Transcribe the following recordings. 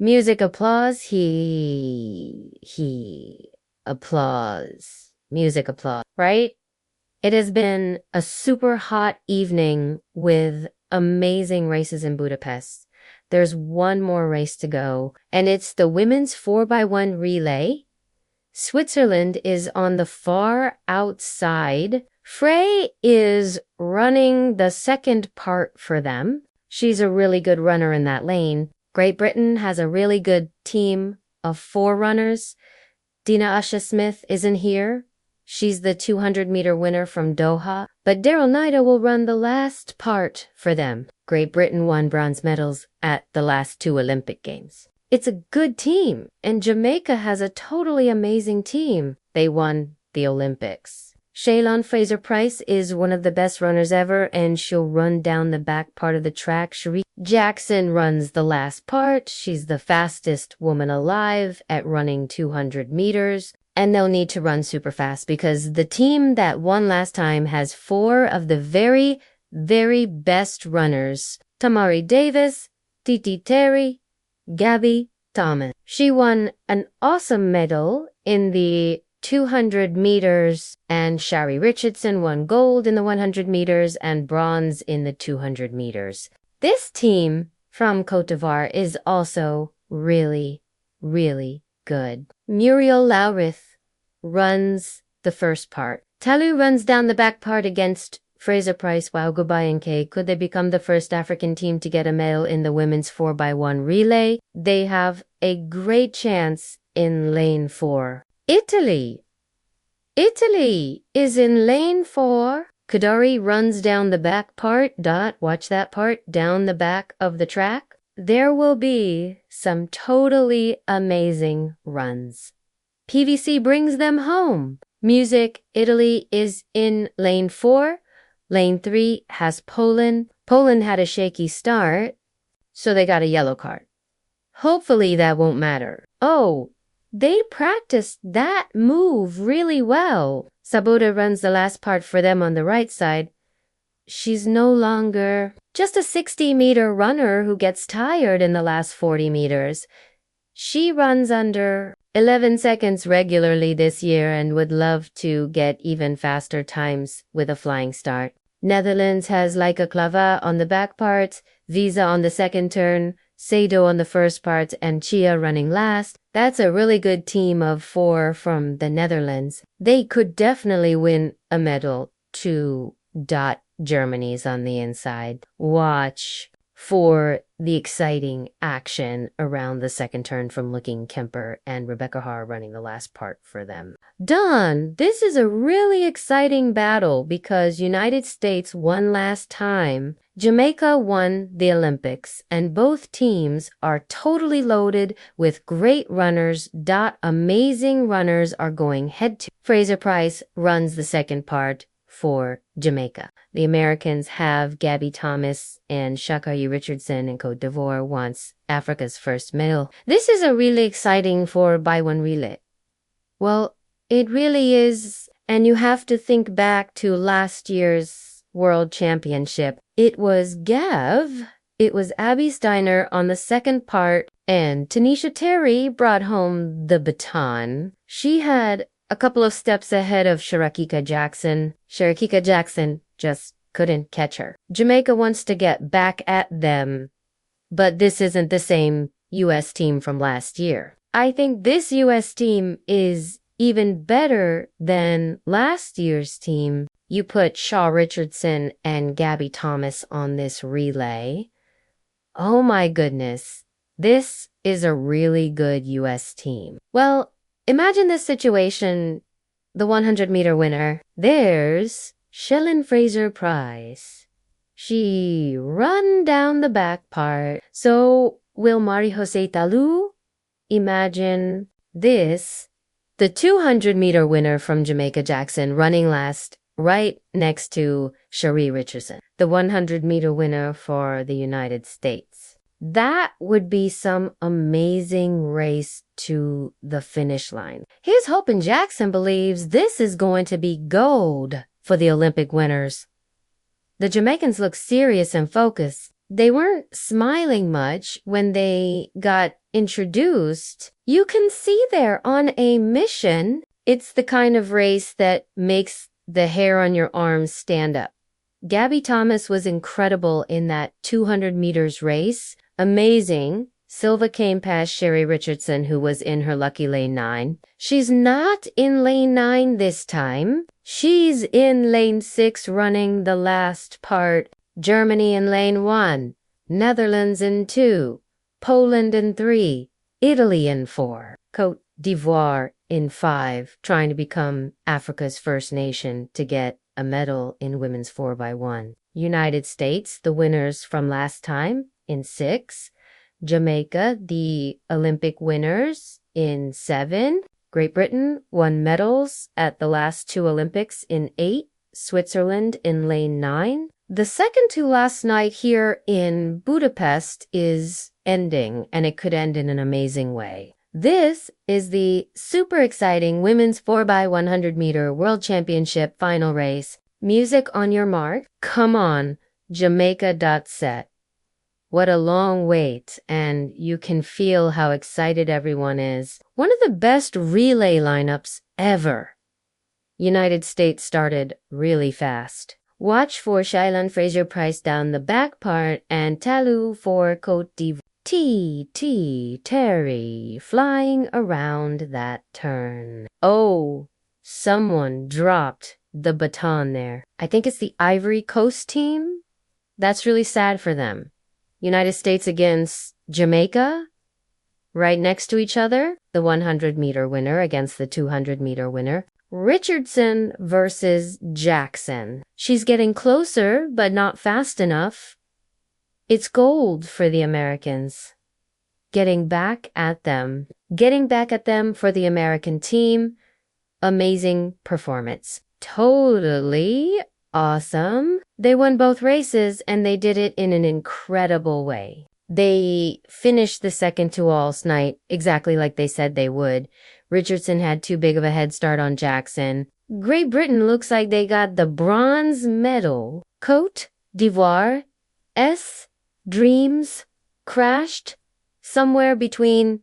Music applause. Applause. Music applause, right? It has been a super hot evening with amazing races in Budapest. There's one more race to go, and it's the women's 4x1 relay. Switzerland is on the far outside. Frey is running the second part for them. She's a really good runner in that lane. Great Britain has a really good team of 4 runners. Dina Asha-Smith isn't here. She's the 200-meter winner from Doha. But Daryl Nida will run the last part for them. Great Britain won bronze medals at the last 2 Olympic Games. It's a good team, and Jamaica has a totally amazing team. They won the Olympics. Shaylon Fraser-Price is one of the best runners ever, and she'll run down the back part of the track. Sheree Jackson runs the last part. She's the fastest woman alive at running 200 meters. And they'll need to run super fast because the team that won last time has 4 of the very, very best runners. Tamari Davis, Titi Terry, Gabby Thomas. She won an awesome medal in the 200 meters, and Shari Richardson won gold in the 100 meters and bronze in the 200 meters. This team from Côte d'Ivoire is also really, really good. Muriel Laurith runs the first part. Talu runs down the back part against Fraser-Price, while Gubai and Kay. Could they become the first African team to get a medal in the women's 4x1 relay? They have a great chance in lane 4. Italy is in lane 4. Kadari runs down the back part. Watch that part down the back of the track. There will be some totally amazing runs. PVC brings them home. Music Italy is in lane 4. Lane 3 has Poland. Poland had a shaky start, so they got a yellow card. Hopefully that won't matter. Oh, they practiced that move really well. Sabota runs the last part for them on the right side. She's no longer just a 60-meter runner who gets tired in the last 40 meters. She runs under 11 seconds regularly this year and would love to get even faster times with a flying start. Netherlands has Laika Clava on the back part, Visa on the second turn, Sado on the first part, and Chia running last. That's a really good team of 4 from the Netherlands. They could definitely win a medal. Germany's on the inside. Watch for the exciting action around the second turn from Looking Kemper and Rebecca Haar running the last part for them. Done! This is a really exciting battle because United States won last time. Jamaica won the Olympics, and both teams are totally loaded with great runners. Amazing runners are going head-to-head. Fraser-Price runs the second part for Jamaica. The Americans have Gabby Thomas and Sha'Carri Richardson, and Côte d'Ivoire wants Africa's first medal. This is a really exciting 4x1 relay. Well, it really is, and you have to think back to last year's World Championship. It was Abby Steiner on the second part, and Tanisha Terry brought home the baton. She had a couple of steps ahead of Sharakika Jackson. Sharakika Jackson just couldn't catch her. Jamaica wants to get back at them, but this isn't the same U.S. team from last year. I think this U.S. team is even better than last year's team. You put Shaw Richardson and Gabby Thomas on this relay. Oh my goodness, this is a really good U.S. team. Well, imagine this situation, the 100-meter winner. There's Shelyn Fraser-Price. She run down the back part. So will Marie-José Talu? Imagine this. The 200-meter winner from Jamaica Jackson running last right next to Shari Richardson. The 100-meter winner for the United States. That would be some amazing race to the finish line. Here's hoping Jackson believes this is going to be gold for the Olympic winners. The Jamaicans look serious and focused. they weren't smiling much when they got introduced. You can see they're on a mission. It's the kind of race that makes the hair on your arms stand up. Gabby Thomas was incredible in that 200 meters race. Amazing. Silva came past Sherry Richardson, who was in her lucky lane 9. She's not in lane 9 this time. She's in lane 6 running the last part. Germany in lane 1. Netherlands in 2. Poland in 3. Italy in 4. Côte d'Ivoire in 5, trying to become Africa's first nation to get a medal in women's 4x1. United States, the winners from last time, in 6. Jamaica, the Olympic winners, in 7. Great Britain won medals at the last 2 Olympics in 8. Switzerland in lane 9. The second to last night here in Budapest is ending, and it could end in an amazing way. This is the super exciting women's 4x100 meter World Championship final race. Music on your mark. Come on, Jamaica.set. What a long wait, and you can feel how excited everyone is. One of the best relay lineups ever. United States started really fast. Watch for Shailen Fraser-Pryce down the back part and Talou for Côte d'Ivoire. Terry flying around that turn. Oh, someone dropped the baton there. I think it's the Ivory Coast team. That's really sad for them. United States against Jamaica, right next to each other. The 100-meter winner against the 200-meter winner. Richardson versus Jackson. She's getting closer, but not fast enough. It's gold for the Americans. Getting back at them for the American team. Amazing performance. Totally awesome. They won both races, and they did it in an incredible way. They finished the second to all's night exactly like they said they would. Richardson had too big of a head start on Jackson. Great Britain looks like they got the bronze medal. Côte d'Ivoire, Dreams, crashed somewhere between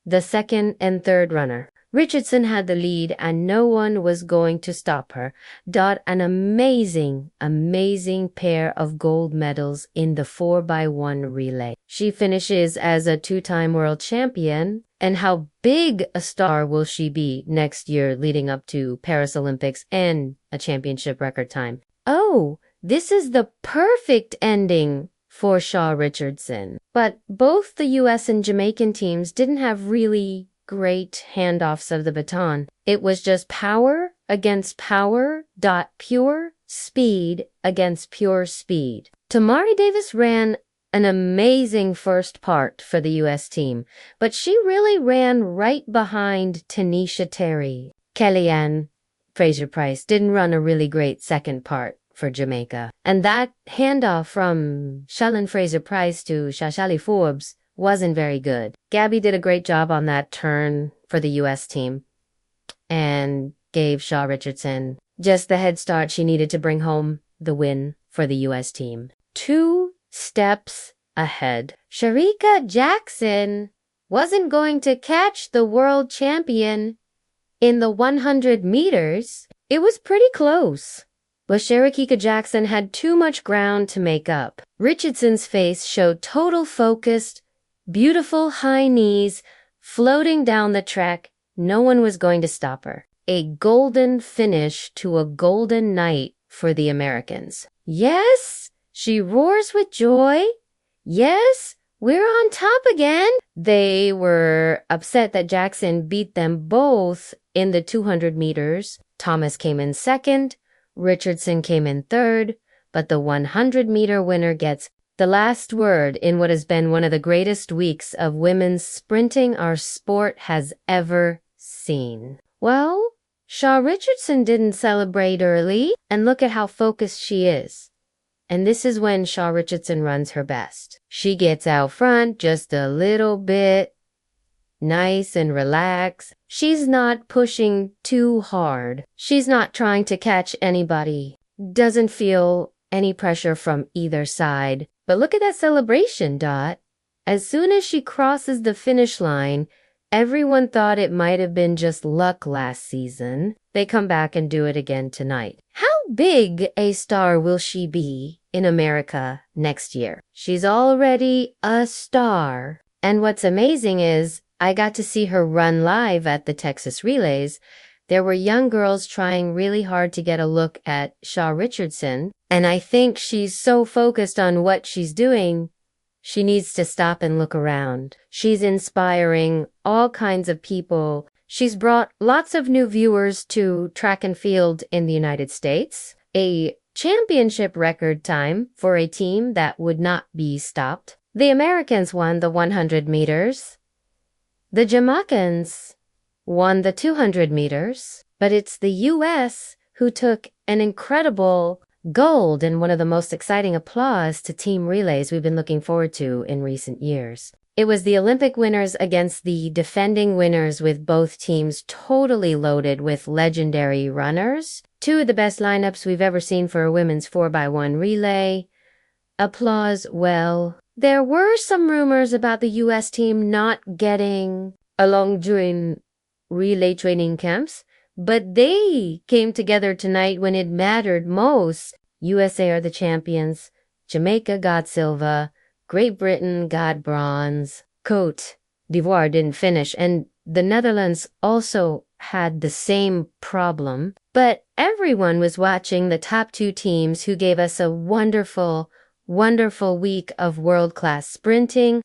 the second and third runner. Richardson had the lead, and no one was going to stop her. An amazing pair of gold medals in the 4x1 relay. She finishes as a 2-time world champion. And how big a star will she be next year leading up to Paris Olympics and a championship record time? Oh, this is the perfect ending for Shaw Richardson. But both the US and Jamaican teams didn't have really great handoffs of the baton. It was just power against power. Pure speed against pure speed. Tamari Davis ran an amazing first part for the U.S. team, but she really ran right behind Tanisha Terry. Kellyanne Fraser-Pryce didn't run a really great second part for Jamaica. And that handoff from Shailen Fraser-Pryce to Shashali Forbes wasn't very good. Gabby did a great job on that turn for the U.S. team and gave Shaw Richardson just the head start she needed to bring home the win for the U.S. team. 2 steps ahead. Shericka Jackson wasn't going to catch the world champion in the 100 meters. It was pretty close, but Shericka Jackson had too much ground to make up. Richardson's face showed total focus, beautiful high knees, floating down the track. No one was going to stop her. A golden finish to a golden night for the Americans. Yes! She roars with joy. Yes, we're on top again. They were upset that Jackson beat them both in the 200 meters. Thomas came in second. Richardson came in third. But the 100-meter winner gets the last word in what has been one of the greatest weeks of women's sprinting our sport has ever seen. Well, Shaw Richardson didn't celebrate early, and look at how focused she is. And this is when Shaw Richardson runs her best. She gets out front just a little bit, nice and relaxed. She's not pushing too hard. She's not trying to catch anybody. Doesn't feel any pressure from either side. But look at that celebration, Dot. As soon as she crosses the finish line, everyone thought it might have been just luck last season. They come back and do it again tonight. How big a star will she be in America next year? She's already a star. And what's amazing is I got to see her run live at the Texas Relays. There were young girls trying really hard to get a look at Shaw Richardson, and I think she's so focused on what she's doing, she needs to stop and look around. She's inspiring all kinds of people. She's brought lots of new viewers to track and field in the United States, a championship record time for a team that would not be stopped. The Americans won the 100 meters. The Jamaicans won the 200 meters, but it's the U.S. who took an incredible gold and one of the most exciting applause to team relays we've been looking forward to in recent years. It was the Olympic winners against the defending winners, with both teams totally loaded with legendary runners. Two of the best lineups we've ever seen for a women's 4x1 relay. Applause, well, there were some rumors about the U.S. team not getting along during relay training camps, but they came together tonight when it mattered most. USA are the champions. Jamaica got silver. Great Britain got bronze. Côte d'Ivoire didn't finish, and the Netherlands also had the same problem. But everyone was watching the top two teams, who gave us a wonderful week of world-class sprinting.